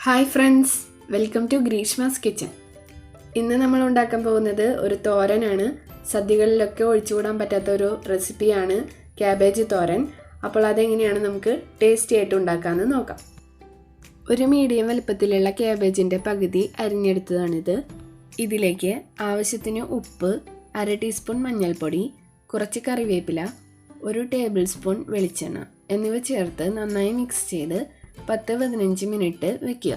Hi friends, welcome to Greeshma's kitchen. ഇന്ന് നമ്മൾ ഉണ്ടാക്കാൻ പോകുന്നത് ഒരു തോരനാണ്. സദ്യകളിലൊക്കെ ഒഴിച്ചുകൂടാൻ പറ്റാത്ത ഒരു റെസിപ്പിയാണ് ക്യാബേജ് തോരൻ. അപ്പോൾ അതെങ്ങനെയാണ് നമുക്ക് ടേസ്റ്റി ആയിട്ട് ഉണ്ടാക്കാമെന്ന് നോക്കാം. ഒരു മീഡിയം വലുപ്പത്തിലുള്ള ക്യാബേജിൻ്റെ പകുതി അരിഞ്ഞെടുത്തതാണിത്. ഇതിലേക്ക് ആവശ്യത്തിന് ഉപ്പ്, 1/2 ടീസ്പൂൺ മഞ്ഞൾപ്പൊടി, കുറച്ച് കറിവേപ്പില, 1 ടേബിൾ സ്പൂൺ വെളിച്ചെണ്ണ എന്നിവ ചേർത്ത് നന്നായി മിക്സ് ചെയ്ത് 10-15 മിനിറ്റ് വയ്ക്കുക.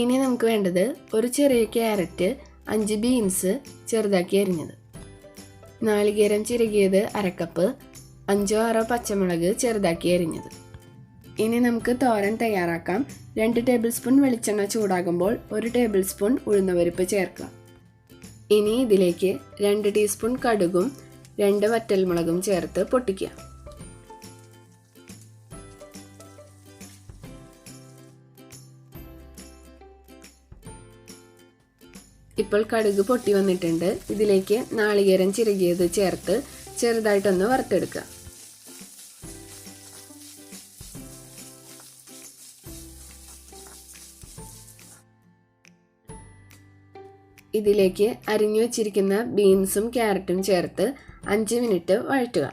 ഇനി നമുക്ക് വേണ്ടത് ഒരു ചെറിയ ക്യാരറ്റ്, 5 ബീൻസ് ചെറുതാക്കി അരിഞ്ഞത്, നാളികേരം ചിരകിയത് 1/2 കപ്പ്, 5-6 പച്ചമുളക് ചെറുതാക്കി അരിഞ്ഞത്. ഇനി നമുക്ക് തോരൻ തയ്യാറാക്കാം. 2 ടേബിൾ സ്പൂൺ വെളിച്ചെണ്ണ ചൂടാകുമ്പോൾ 1 ടേബിൾ സ്പൂൺ ഉഴുന്നുപരിപ്പ് ചേർക്കുക. ഇനി ഇതിലേക്ക് 2 ടീസ്പൂൺ കടുകും 2 വറ്റൽമുളകും ചേർത്ത് പൊട്ടിക്കുക. ഇപ്പോൾ കടുക് പൊട്ടി വന്നിട്ടുണ്ട്. ഇതിലേക്ക് നാളികേരം ചിരകിയത് ചേർത്ത് ചെറുതായിട്ടൊന്ന് വറുത്തെടുക്കുക. ഇതിലേക്ക് അരിഞ്ഞു വച്ചിരിക്കുന്ന ബീൻസും ക്യാരറ്റും ചേർത്ത് 5 മിനിറ്റ് വഴറ്റുക.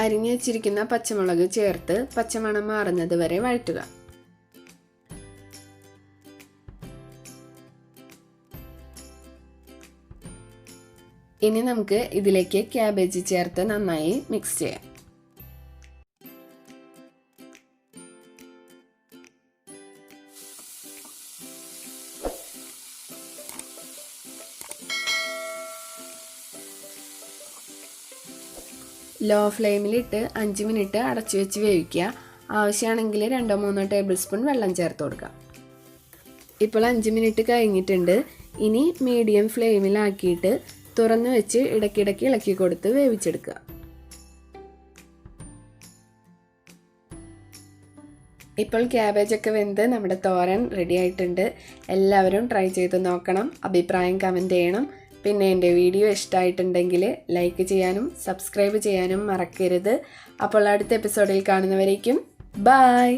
അരിഞ്ഞു വച്ചിരിക്കുന്ന പച്ചമുളക് ചേർത്ത് പച്ചമണം മാറുന്നത് വരെ വഴറ്റുക. ഇനി നമുക്ക് ഇതിലേക്ക് ക്യാബേജ് ചേർത്ത് നന്നായി മിക്സ് ചെയ്യാം. ലോ ഫ്ലെയിമിലിട്ട് 5 മിനിറ്റ് അടച്ചു വെച്ച് വേവിക്കുക. ആവശ്യമാണെങ്കിൽ 2-3 ടേബിൾ സ്പൂൺ വെള്ളം ചേർത്ത് കൊടുക്കുക. ഇപ്പോൾ 5 മിനിറ്റ് കഴിഞ്ഞിട്ടുണ്ട്. ഇനി മീഡിയം ഫ്ലെയിമിലാക്കിയിട്ട് തുറന്നു വെച്ച് ഇടയ്ക്കിടയ്ക്ക് ഇളക്കി കൊടുത്ത് വേവിച്ചെടുക്കുക. ഇപ്പോൾ ക്യാബേജൊക്കെ വെന്ത് നമ്മുടെ തോരൻ റെഡി ആയിട്ടുണ്ട്. എല്ലാവരും ട്രൈ ചെയ്ത് നോക്കണം. അഭിപ്രായം കമൻറ്റ് ചെയ്യണം. പിന്നെ എൻ്റെ വീഡിയോ ഇഷ്ടമായിട്ടുണ്ടെങ്കിൽ ലൈക്ക് ചെയ്യാനും സബ്സ്ക്രൈബ് ചെയ്യാനും മറക്കരുത്. അപ്പോൾ അടുത്ത എപ്പിസോഡിൽ കാണുന്നവരേക്കും ബൈ.